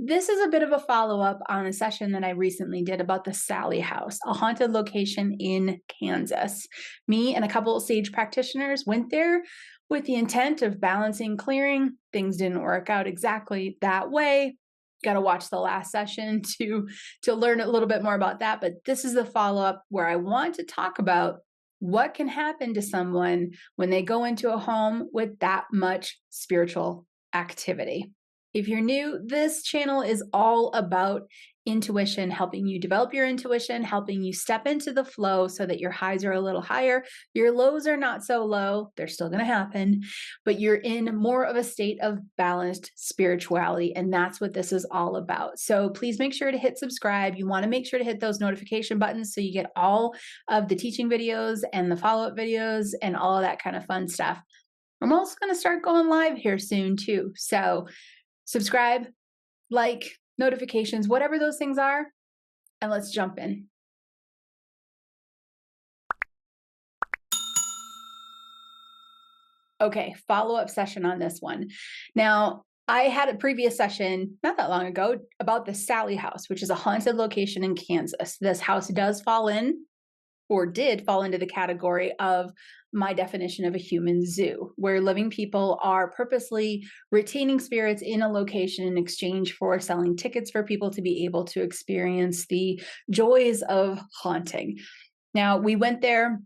This is a bit of a follow-up on a session that I recently did about the Sallie House, a haunted location in Kansas. Me and a couple of sage practitioners went there with the intent of balancing clearing. Things didn't work out exactly that way. Got to watch the last session to learn a little bit more about that, but this is the follow-up where I want to talk about what can happen to someone when they go into a home with that much spiritual activity. If you're new, this channel is all about intuition, helping you develop your intuition, helping you step into the flow so that your highs are a little higher, your lows are not so low, they're still going to happen, but you're in more of a state of balanced spirituality. And that's what this is all about. So please make sure to hit subscribe. You want to make sure to hit those notification buttons so you get all of the teaching videos and the follow-up videos and all of that kind of fun stuff. I'm also going to start going live here soon too. So subscribe, like, notifications, whatever those things are, and let's jump in. Okay, follow-up session on this one. Now, I had a previous session not that long ago about the Sallie House, which is a haunted location in Kansas. This house does fall in, or did fall into, the category of my definition of a human zoo, where living people are purposely retaining spirits in a location in exchange for selling tickets for people to be able to experience the joys of haunting. Now, we went there.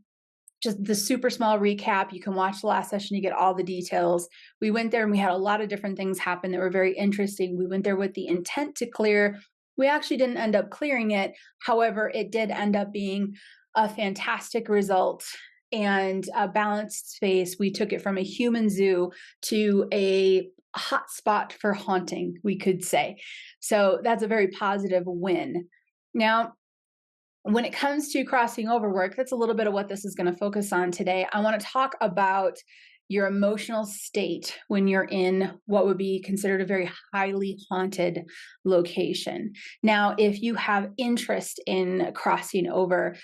Just the super small recap. You can watch the last session, you get all the details. We went there and we had a lot of different things happen that were very interesting. We went there with the intent to clear. We actually didn't end up clearing it. However, it did end up being a fantastic result and a balanced space. We took it from a human zoo to a hot spot for haunting, we could say. So that's a very positive win. Now, when it comes to crossing over work, that's a little bit of what this is going to focus on today. I want to talk about your emotional state when you're in what would be considered a very highly haunted location. Now, if you have interest in crossing over,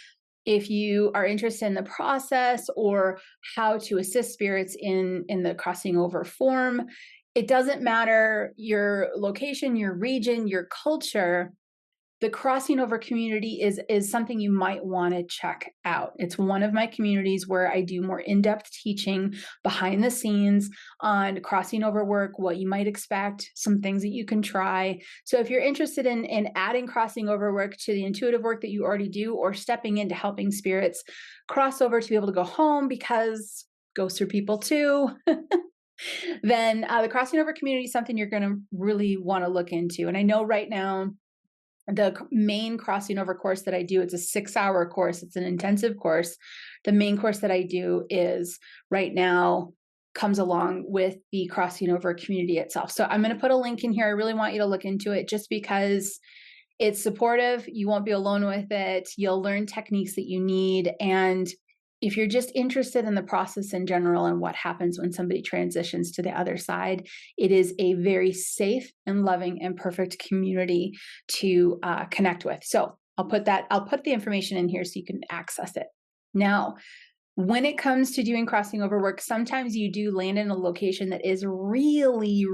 if you are interested in the process or how to assist spirits in the crossing over form, it doesn't matter your location, your region, your culture. The crossing over community is something you might want to check out. It's one of my communities where I do more in-depth teaching behind the scenes on crossing over work, what you might expect, some things that you can try. So if you're interested in adding crossing over work to the intuitive work that you already do, or stepping into helping spirits cross over to be able to go home because ghosts are people too, then the crossing over community is something you're going to really want to look into. And I know right now, the main crossing over course that I do, it's a 6-hour course. It's an intensive course. The main course that I do is right now comes along with the crossing over community itself. So I'm going to put a link in here. I really want you to look into it just because it's supportive. You won't be alone with it. You'll learn techniques that you need. And if you're just interested in the process in general and what happens when somebody transitions to the other side, it is a very safe and loving and perfect community to connect with. So I'll put the information in here so you can access it. Now, when it comes to doing crossing over work, sometimes you do land in a location that is really,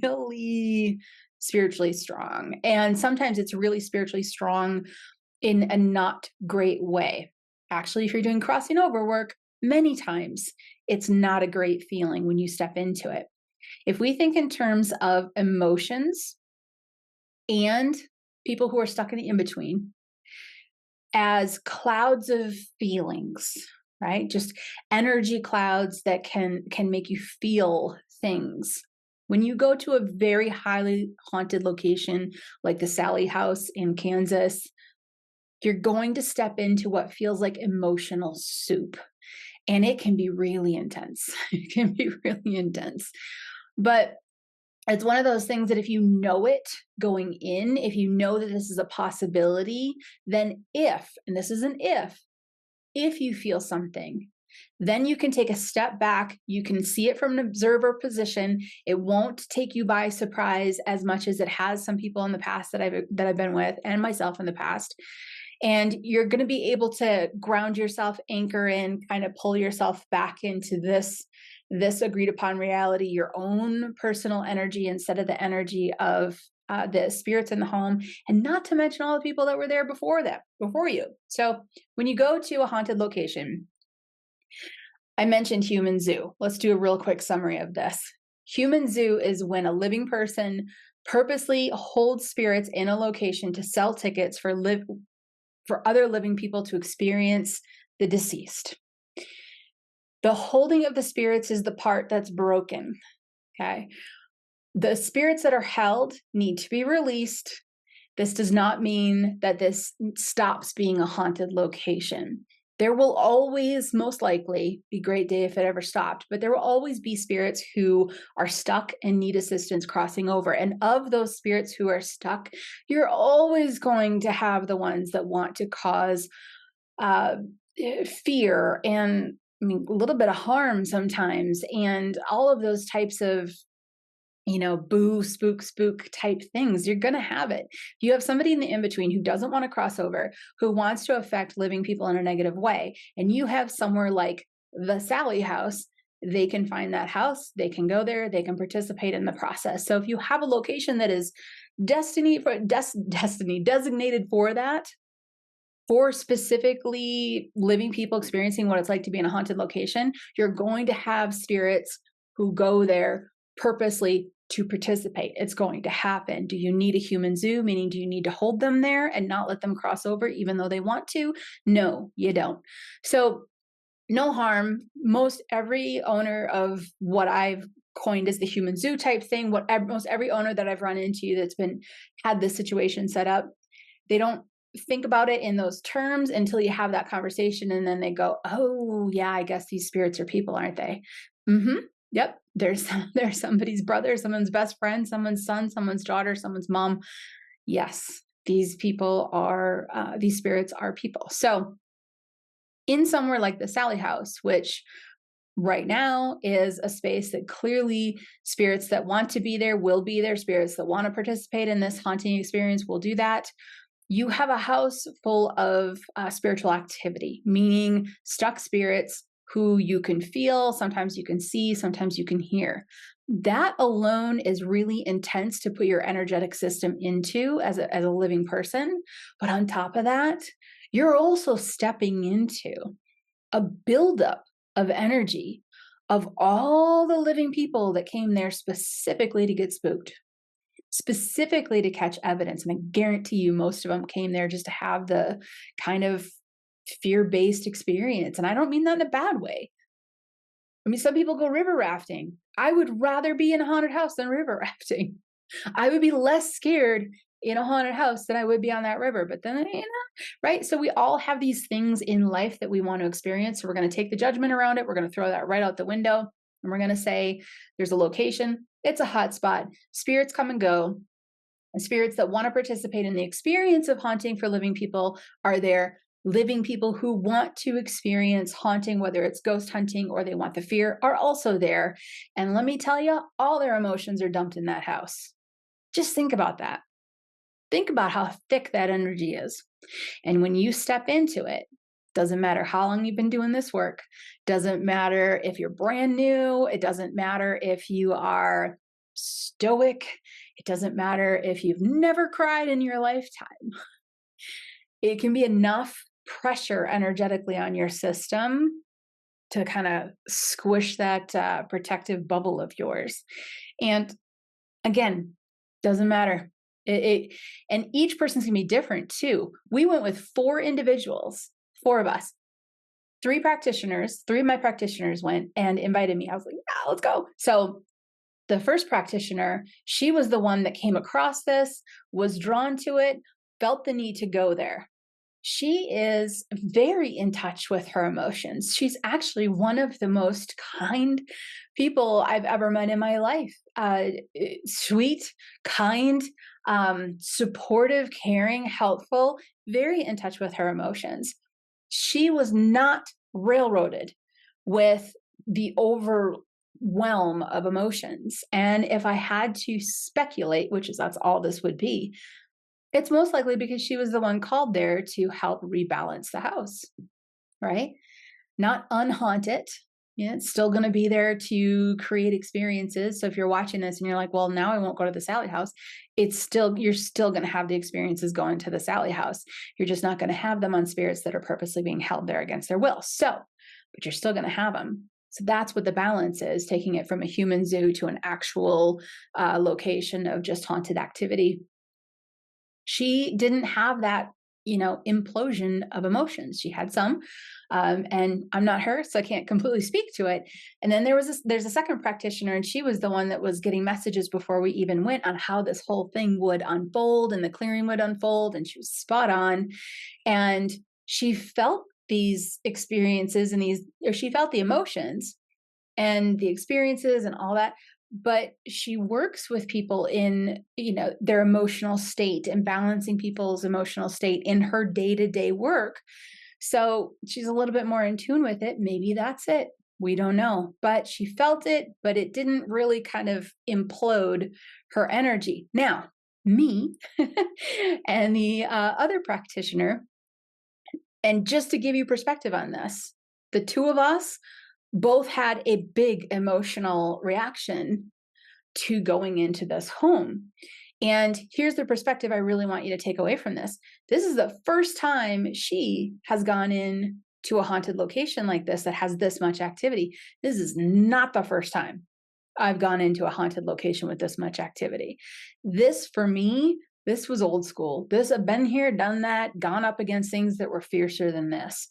really spiritually strong. And sometimes it's really spiritually strong in a not great way. Actually, if you're doing crossing over work, many times it's not a great feeling when you step into it. If we think in terms of emotions and people who are stuck in the in-between as clouds of feelings, right? Just energy clouds that can make you feel things. When you go to a very highly haunted location like the Sallie House in Kansas, you're going to step into what feels like emotional soup. And it can be really intense. It can be really intense. But it's one of those things that if you know it going in, if you know that this is a possibility, then and this is an if you feel something, then you can take a step back. You can see it from an observer position. It won't take you by surprise as much as it has some people in the past that I've been with, and myself in the past. And you're going to be able to ground yourself, anchor in, kind of pull yourself back into this agreed upon reality, your own personal energy instead of the energy of the spirits in the home, and not to mention all the people that were there before you. So when you go to a haunted location, I mentioned human zoo. Let's do a real quick summary of this. Human zoo is when a living person purposely holds spirits in a location to sell tickets for other living people to experience the deceased. The holding of the spirits is the part that's broken. Okay. The spirits that are held need to be released. This does not mean that this stops being a haunted location. There will always, most likely, be a great day if it ever stopped, but there will always be spirits who are stuck and need assistance crossing over. And of those spirits who are stuck, you're always going to have the ones that want to cause fear and, I mean, a little bit of harm sometimes, and all of those types of boo, spook type things. You're going to have it. You have somebody in the in between who doesn't want to cross over, who wants to affect living people in a negative way. And you have somewhere like the Sallie house. They can find that house. They can go there. They can participate in the process. So if you have a location that is designated for that, for specifically living people experiencing what it's like to be in a haunted location, you're going to have spirits who go there purposely to participate. It's going to happen. Do you need a human zoo? Meaning, do you need to hold them there and not let them cross over even though they want to? No, you don't. So no harm. Most every owner of what I've coined as the human zoo type thing, most every owner that I've run into that's had this situation set up, they don't think about it in those terms until you have that conversation, and then they go, oh yeah, I guess these spirits are people, aren't they? Yep. There's somebody's brother, someone's best friend, someone's son, someone's daughter, someone's mom. Yes, these spirits are people. So in somewhere like the Sallie house, which right now is a space that clearly spirits that want to be there will be there. Spirits that want to participate in this haunting experience will do that. You have a house full of spiritual activity, meaning stuck spirits who you can feel, sometimes you can see, sometimes you can hear. That alone is really intense to put your energetic system into as a living person. But on top of that, you're also stepping into a buildup of energy of all the living people that came there specifically to get spooked, specifically to catch evidence. And I guarantee you most of them came there just to have the kind of fear-based experience. And I don't mean that in a bad way. I mean, some people go river rafting. I would rather be in a haunted house than river rafting. I would be less scared in a haunted house than I would be on that river. But then, right? So we all have these things in life that we want to experience. So we're going to take the judgment around it. We're going to throw that right out the window. And we're going to say, there's a location. It's a hot spot. Spirits come and go. And spirits that want to participate in the experience of haunting for living people are there. Living people who want to experience haunting, whether it's ghost hunting or they want the fear, are also there. And let me tell you, all their emotions are dumped in that house. Just think about that. Think about how thick that energy is. And when you step into it, doesn't matter how long you've been doing this work, doesn't matter if you're brand new, it doesn't matter if you are stoic, it doesn't matter if you've never cried in your lifetime. It can be enough pressure energetically on your system to kind of squish that protective bubble of yours. And again, doesn't matter. And each person's gonna be different too. We went with 4 individuals, 4 of us, 3 practitioners. 3 of my practitioners went and invited me. I was like, yeah, let's go. So the first practitioner, she was the one that came across this, was drawn to it, felt the need to go there. She is very in touch with her emotions. She's actually one of the most kind people I've ever met in my life. Sweet, kind, supportive, caring, helpful, very in touch with her emotions. She was not railroaded with the overwhelm of emotions. And if I had to speculate, that's all this would be, it's most likely because she was the one called there to help rebalance the house, right? Not unhaunt it, Yeah, it's still going to be there to create experiences. So if you're watching this and you're like, well, now I won't go to the Sallie house, you're still going to have the experiences going to the Sallie house. You're just not going to have them on spirits that are purposely being held there against their will. So, but you're still going to have them. So that's what the balance is, taking it from a human zoo to an actual location of just haunted activity. She didn't have that, implosion of emotions. She had some, and I'm not her, so I can't completely speak to it. And then there's a second practitioner, and she was the one that was getting messages before we even went on how this whole thing would unfold and the clearing would unfold, and she was spot on. And she felt these experiences or she felt the emotions and the experiences and all that, but she works with people in their emotional state and balancing people's emotional state in her day-to-day work. So she's a little bit more in tune with it. Maybe that's it, we don't know, but she felt it, but it didn't really kind of implode her energy. Now me and the other practitioner, and just to give you perspective on this, the two of us both had a big emotional reaction to going into this home. And here's the perspective I really want you to take away from this. This is the first time she has gone in to a haunted location like this that has this much activity. This is not the first time I've gone into a haunted location with this much activity. This, for me, this was old school. I've been here, done that, gone up against things that were fiercer than this.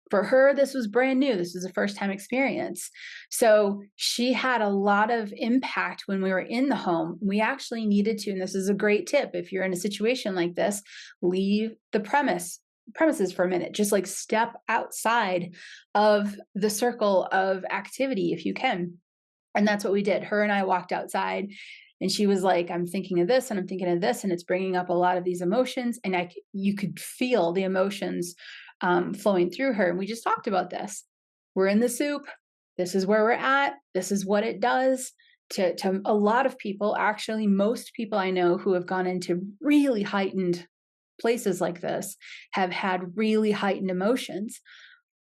For her, this was brand new. This was a first time experience. So she had a lot of impact when we were in the home. We actually needed to, and this is a great tip, if you're in a situation like this, leave the premises for a minute. Just like step outside of the circle of activity if you can. And that's what we did. Her and I walked outside, and she was like, I'm thinking of this and I'm thinking of this, and it's bringing up a lot of these emotions. And you could feel the emotions flowing through her. And we just talked about this. We're in the soup. This is where we're at. This is what it does to a lot of people. Actually, most people I know who have gone into really heightened places like this have had really heightened emotions,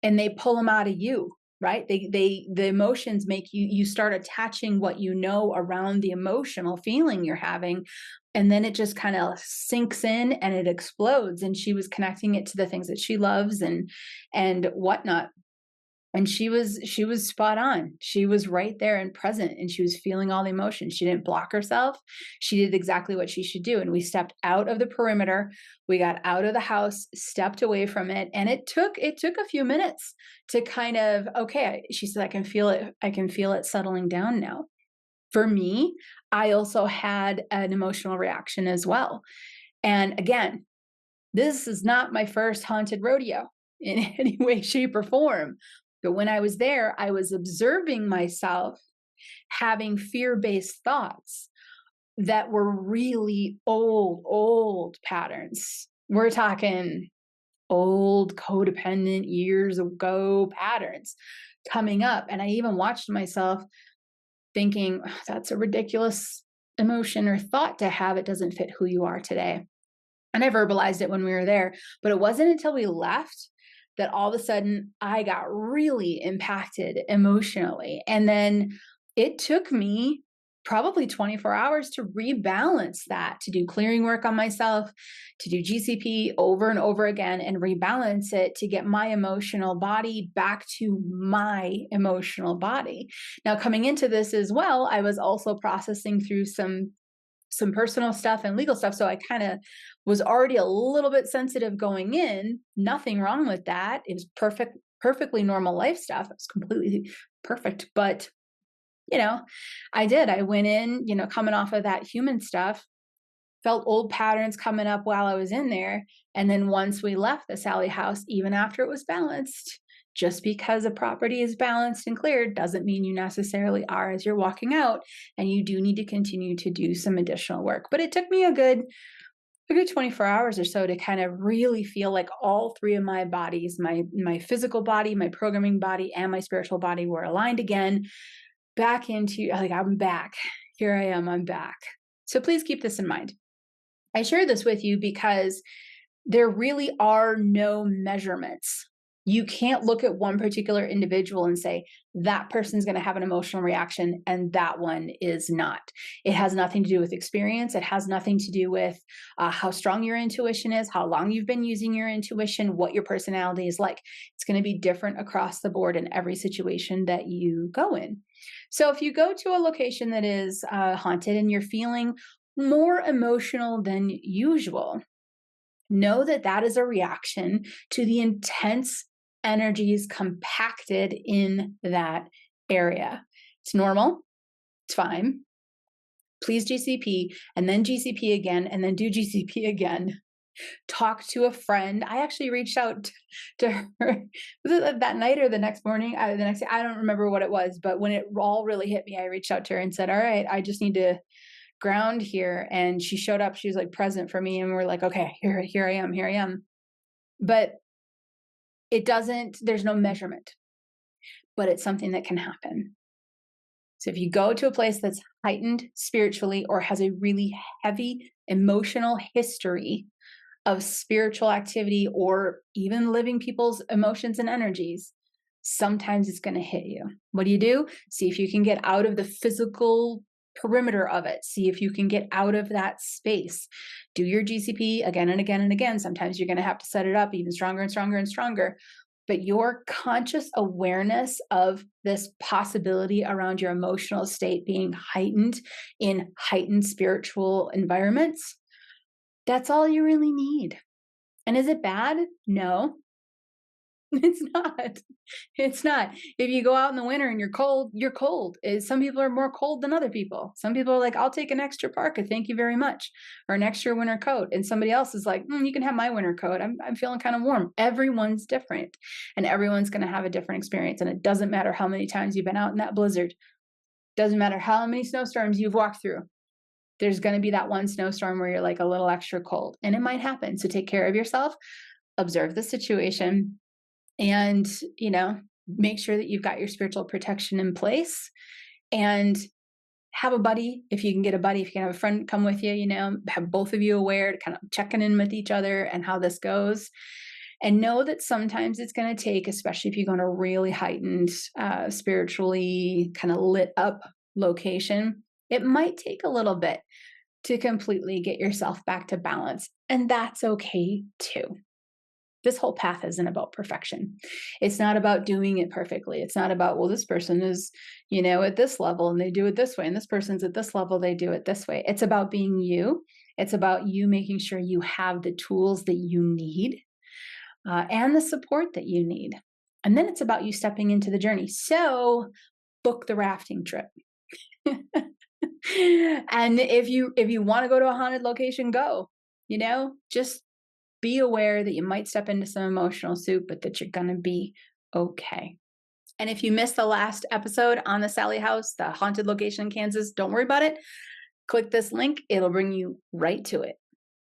and they pull them out of you, right? The emotions make you start attaching what you know around the emotional feeling you're having, and then it just kind of sinks in and it explodes. And she was connecting it to the things that she loves and whatnot. And she was spot on. She was right there and present, and she was feeling all the emotions. She didn't block herself. She did exactly what she should do. And we stepped out of the perimeter. We got out of the house, stepped away from it. And it took a few minutes to kind of, okay, she said, I can feel it. I can feel it settling down now. For me, I also had an emotional reaction as well. And again, this is not my first haunted rodeo in any way, shape, or form. But when I was there, I was observing myself having fear-based thoughts that were really old patterns. We're talking old codependent years ago patterns coming up. And I even watched myself thinking, "Oh, that's a ridiculous emotion or thought to have. It doesn't fit who you are today." And I verbalized it when we were there, but it wasn't until we left that all of a sudden I got really impacted emotionally. And then it took me probably 24 hours to rebalance that, to do clearing work on myself, to do GCP over and over again and rebalance it to get my emotional body back to my emotional body. Now, coming into this as well, I was also processing through some personal stuff and legal stuff. So I kind of was already a little bit sensitive going in. Nothing wrong with that. It was perfectly normal life stuff. It was completely perfect. But, I went in, coming off of that human stuff, felt old patterns coming up while I was in there. And then once we left the Sallie house, even after it was balanced, just because a property is balanced and cleared doesn't mean you necessarily are as you're walking out, and you do need to continue to do some additional work. But it took me a good 24 hours or so to kind of really feel like all three of my bodies, my physical body, my programming body, and my spiritual body were aligned again, back into, like, I'm back. Here I am, I'm back. So please keep this in mind. I share this with you because there really are no measurements You can't look at one particular individual and say, that person's going to have an emotional reaction and that one is not. It has nothing to do with experience. It has nothing to do with how strong your intuition is, how long you've been using your intuition, what your personality is like. It's going to be different across the board in every situation that you go in. So if you go to a location that is haunted and you're feeling more emotional than usual, know that that is a reaction to the intense energies compacted in that area. It's normal. It's fine. Please GCP and then GCP again and then do GCP again. Talk to a friend. I actually reached out to her was it that night or the next morning? The next day, I don't remember what it was, but when it all really hit me, I reached out to her and said, all right, I just need to ground here. And she showed up. She was like present for me. And we're like, okay, here I am. But there's no measurement, but it's something that can happen. So if you go to a place that's heightened spiritually or has a really heavy emotional history of spiritual activity or even living people's emotions and energies, sometimes it's going to hit you. What do? See if you can get out of the physical perimeter of it. See if you can get out of that space. Do your GCP again and again and again. Sometimes you're going to have to set it up even stronger and stronger and stronger. But your conscious awareness of this possibility around your emotional state being heightened in heightened spiritual environments, that's all you really need. And is it bad? No, it's not. It's not. If you go out in the winter and you're cold, you're cold. Some people are more cold than other people. Some people are like, I'll take an extra parka, thank you very much, or an extra winter coat. And somebody else is like, you can have my winter coat. I'm feeling kind of warm. Everyone's different, and everyone's going to have a different experience. And it doesn't matter how many times you've been out in that blizzard. Doesn't matter how many snowstorms you've walked through. There's going to be that one snowstorm where you're like a little extra cold, and it might happen. So take care of yourself, observe the situation, and, make sure that you've got your spiritual protection in place, and have a buddy. If you can get a buddy, if you can have a friend come with you, have both of you aware to kind of checking in with each other and how this goes. And know that sometimes it's going to take, especially if you go in a really heightened, spiritually kind of lit up location, it might take a little bit to completely get yourself back to balance. And that's okay too. This whole path isn't about perfection. It's not about doing it perfectly. It's not about, well, this person is, at this level and they do it this way. And this person's at this level, they do it this way. It's about being you. It's about you making sure you have the tools that you need and the support that you need. And then it's about you stepping into the journey. So book the rafting trip. And if you want to go to a haunted location, go, just be aware that you might step into some emotional soup, but that you're going to be okay. And if you missed the last episode on the Sallie house, the haunted location in Kansas, don't worry about it. Click this link. It'll bring you right to it.